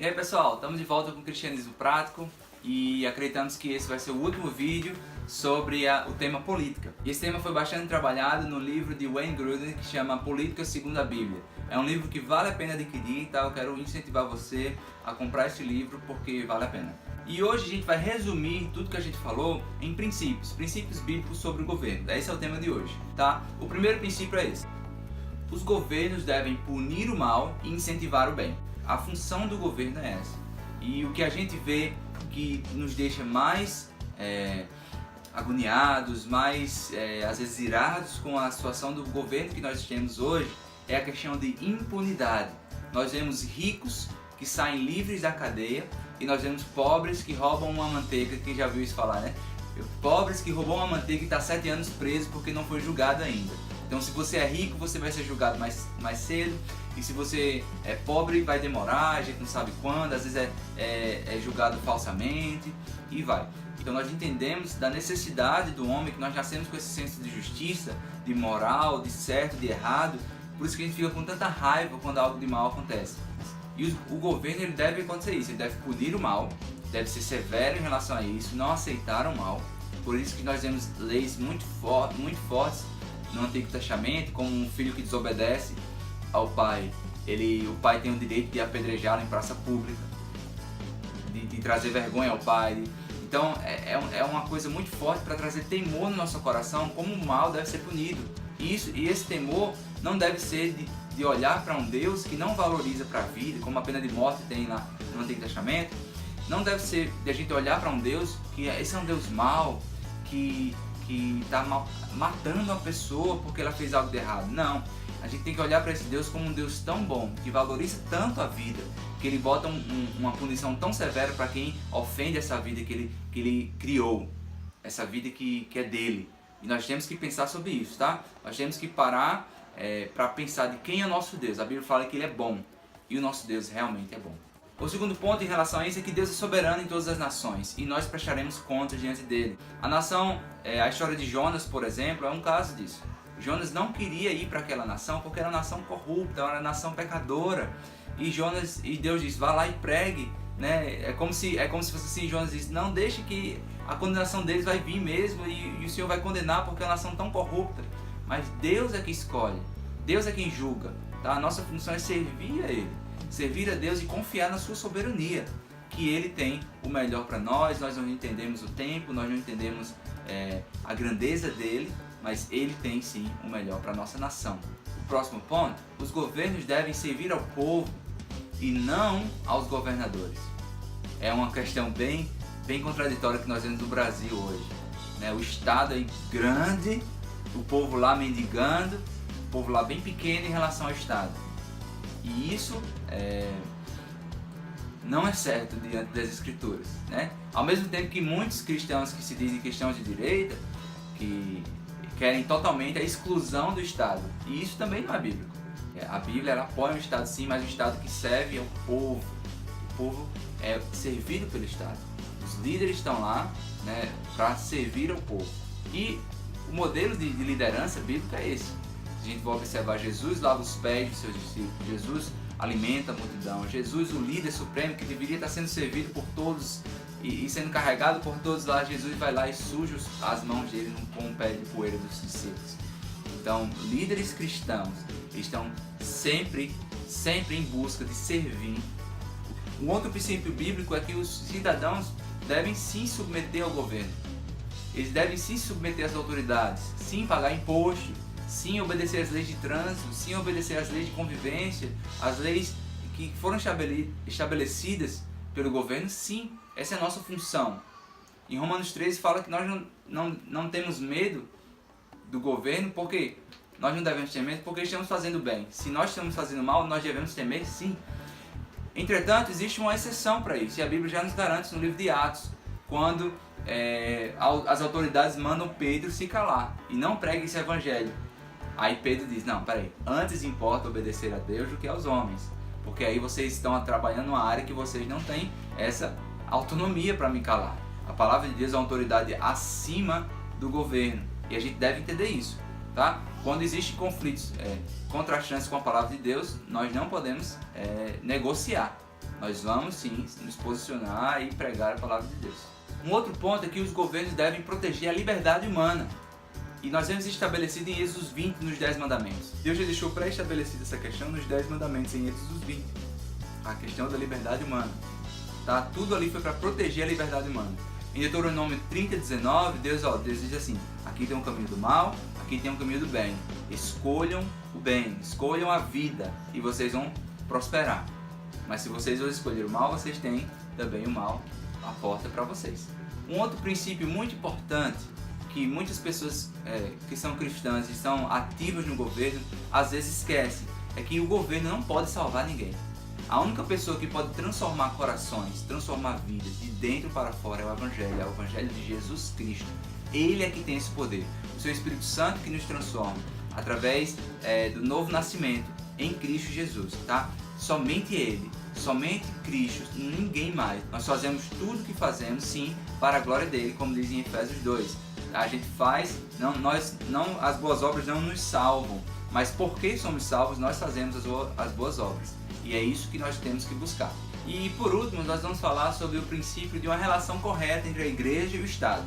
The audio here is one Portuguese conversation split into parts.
E aí pessoal, estamos de volta com o Cristianismo Prático e acreditamos que esse vai ser o último vídeo sobre o tema política. E esse tema foi bastante trabalhado no livro de Wayne Grudem que chama Política Segundo a Bíblia. É um livro que vale a pena adquirir, tá? Eu quero incentivar você a comprar esse livro porque vale a pena. E hoje a gente vai resumir tudo que a gente falou em princípios bíblicos sobre o governo. Esse é o tema de hoje, tá? O primeiro princípio é esse: os governos devem punir o mal e incentivar o bem. A função do governo é essa. E o que a gente vê que nos deixa mais agoniados, mais às vezes irados com a situação do governo que nós temos hoje é a questão de impunidade. Nós vemos ricos que saem livres da cadeia e nós vemos pobres que roubam uma manteiga. Quem já viu isso falar, né? Pobres que roubam uma manteiga e está 7 anos preso porque não foi julgado ainda. Então, se você é rico, você vai ser julgado mais cedo. E se você é pobre, vai demorar, a gente não sabe quando, às vezes é julgado falsamente e vai. Então nós entendemos da necessidade do homem, que nós nascemos com esse senso de justiça, de moral, de certo, de errado. Por isso que a gente fica com tanta raiva quando algo de mal acontece. E o governo ele deve acontecer isso, ele deve punir o mal, deve ser severo em relação a isso, não aceitar o mal. Por isso que nós temos leis muito fortes no Antigo Testamento, como um filho que desobedece ao pai, o pai tem o direito de apedrejá-lo em praça pública, de trazer vergonha ao pai. Então é uma coisa muito forte para trazer temor no nosso coração, como o mal deve ser punido. E esse temor não deve ser de olhar para um Deus que não valoriza para a vida, como a pena de morte tem lá no Antigo Testamento. Não deve ser de a gente olhar para um Deus que esse é um Deus mau, que está matando a pessoa porque ela fez algo de errado. Não, a gente tem que olhar para esse Deus como um Deus tão bom, que valoriza tanto a vida, que ele bota uma punição tão severa para quem ofende essa vida que ele criou, essa vida que é dele. E nós temos que pensar sobre isso, tá? Nós temos que parar para pensar de quem é o nosso Deus. A Bíblia fala que ele é bom, e o nosso Deus realmente é bom. O segundo ponto em relação a isso é que Deus é soberano em todas as nações e nós prestaremos contas diante dele. A história de Jonas, por exemplo, é um caso disso. Jonas não queria ir para aquela nação porque era uma nação corrupta, era uma nação pecadora. E Deus diz: vá lá e pregue, né? É como se fosse assim. Jonas diz: não deixe que a condenação deles vai vir mesmo e o Senhor vai condenar porque é uma nação tão corrupta. Mas Deus é que escolhe, Deus é quem julga, tá? A nossa função é servir a Ele. Servir a Deus e confiar na sua soberania, que Ele tem o melhor para nós. Nós não entendemos o tempo, nós não entendemos a grandeza dEle, mas Ele tem sim o melhor para a nossa nação. O próximo ponto: os governos devem servir ao povo e não aos governadores. É uma questão bem contraditória que nós vemos no Brasil hoje, né? O Estado é grande, o povo lá mendigando, o povo lá bem pequeno em relação ao Estado. E isso não é certo diante das Escrituras, né? Ao mesmo tempo que muitos cristãos que se dizem cristãos de direita, que querem totalmente a exclusão do Estado. E isso também não é bíblico. A Bíblia ela apoia o Estado sim, mas o Estado que serve ao povo. O povo é servido pelo Estado. Os líderes estão lá, né, para servir ao povo. E o modelo de liderança bíblica é esse. A gente vai observar: Jesus lava os pés dos seus discípulos, Jesus alimenta a multidão, Jesus, o líder supremo que deveria estar sendo servido por todos e sendo carregado por todos lá, Jesus vai lá e suja as mãos dele com um pé de poeira dos discípulos. Então, líderes cristãos estão sempre em busca de servir. Um outro princípio bíblico é que os cidadãos devem sim submeter ao governo. Eles devem sim submeter às autoridades, sim pagar imposto, sim obedecer às leis de trânsito, sim obedecer às leis de convivência, às leis que foram estabelecidas pelo governo. Sim, essa é a nossa função. Em Romanos 13 fala que nós não temos medo do governo, porque nós não devemos ter medo porque estamos fazendo bem. Se nós estamos fazendo mal, nós devemos temer sim. Entretanto, existe uma exceção para isso, e a Bíblia já nos garante no livro de Atos, quando as autoridades mandam Pedro se calar e não pregue esse evangelho. Aí Pedro diz: não, peraí, antes importa obedecer a Deus do que aos homens, porque aí vocês estão trabalhando numa área que vocês não têm essa autonomia para me calar. A palavra de Deus é uma autoridade acima do governo, e a gente deve entender isso, tá? Quando existem conflitos contrastantes com a palavra de Deus, nós não podemos negociar. Nós vamos sim nos posicionar e pregar a palavra de Deus. Um outro ponto é que os governos devem proteger a liberdade humana. E nós vemos estabelecido em Êxodo 20 nos 10 mandamentos. Deus já deixou pré-estabelecida essa questão nos 10 mandamentos em Êxodo 20. A questão da liberdade humana. Tá? Tudo ali foi para proteger a liberdade humana. Em Deuteronômio 30:19, Deus diz assim: aqui tem um caminho do mal, aqui tem um caminho do bem. Escolham o bem, escolham a vida e vocês vão prosperar. Mas se vocês escolherem o mal, vocês têm também o mal à porta para vocês. Um outro princípio muito importante que muitas pessoas que são cristãs e são ativas no governo às vezes esquecem é que o governo não pode salvar ninguém. A única pessoa que pode transformar corações, transformar vidas de dentro para fora é o Evangelho de Jesus Cristo. Ele é que tem esse poder. O seu Espírito Santo que nos transforma através do novo nascimento em Cristo Jesus, tá? Somente Ele, somente Cristo, ninguém mais. Nós fazemos tudo o que fazemos, sim, para a glória dele, como diz em Efésios 2. A gente faz, as boas obras não nos salvam, mas porque somos salvos, nós fazemos as boas obras. E é isso que nós temos que buscar. E por último, nós vamos falar sobre o princípio de uma relação correta entre a igreja e o Estado.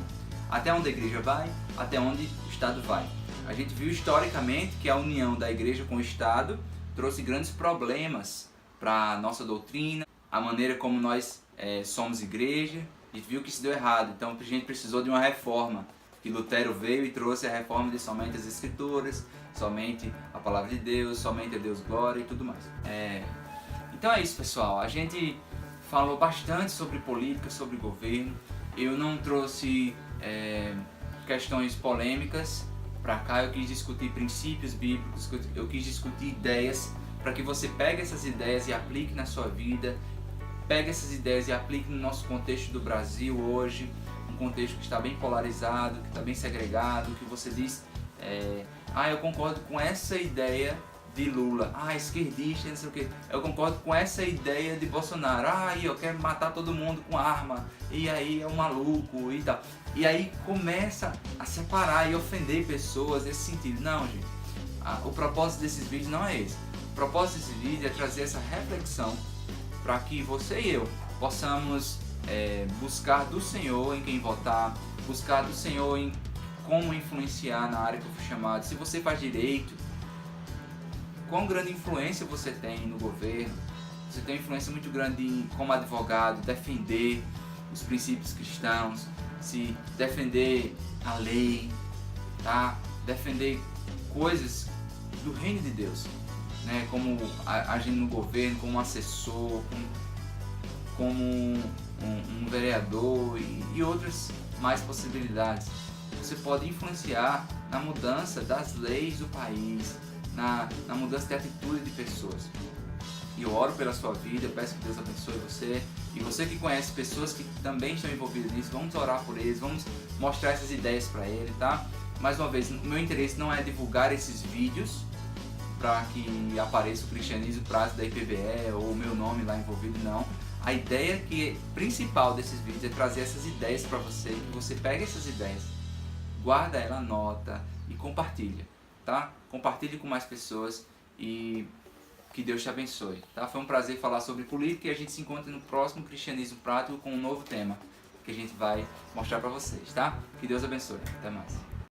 Até onde a igreja vai, até onde o Estado vai. A gente viu historicamente que a união da igreja com o Estado trouxe grandes problemas para a nossa doutrina, a maneira como nós somos igreja. A gente viu que isso deu errado, então a gente precisou de uma reforma. Que Lutero veio e trouxe a reforma de somente as Escrituras, somente a Palavra de Deus, somente a Deus glória e tudo mais. Então é isso, pessoal. A gente falou bastante sobre política, sobre governo. Eu não trouxe questões polêmicas para cá. Eu quis discutir princípios bíblicos, eu quis discutir ideias para que você pegue essas ideias e aplique na sua vida. Pegue essas ideias e aplique no nosso contexto do Brasil hoje, um contexto que está bem polarizado, que está bem segregado, que você diz, eu concordo com essa ideia de Lula, esquerdista, não sei o que. Eu concordo com essa ideia de Bolsonaro, eu quero matar todo mundo com arma, e aí é um maluco e tal. E aí começa a separar e ofender pessoas nesse sentido. Não, gente, o propósito desses vídeos não é esse. O propósito desse vídeo é trazer essa reflexão para que você e eu possamos buscar do Senhor em quem votar, buscar do Senhor em como influenciar na área que eu fui chamado. Se você faz direito, quão grande influência você tem no governo. Você tem influência muito grande em, como advogado, defender os princípios cristãos, se defender a lei, tá? Defender coisas do reino de Deus, né? Como agindo no governo, como assessor, como um vereador e outras mais possibilidades. Você pode influenciar na mudança das leis do país, na mudança de atitude de pessoas. E eu oro pela sua vida, eu peço que Deus abençoe você. E você que conhece pessoas que também estão envolvidas nisso, vamos orar por eles, vamos mostrar essas ideias para ele, tá? Mais uma vez, o meu interesse não é divulgar esses vídeos para que apareça o Cristianismo Prático da IPBE ou o meu nome lá envolvido, não. A ideia principal desses vídeos é trazer essas ideias para você, que você pega essas ideias, guarda ela, anota e compartilha, tá? Compartilhe com mais pessoas e que Deus te abençoe, tá? Foi um prazer falar sobre política e a gente se encontra no próximo Cristianismo Prático com um novo tema que a gente vai mostrar para vocês, tá? Que Deus abençoe. Até mais.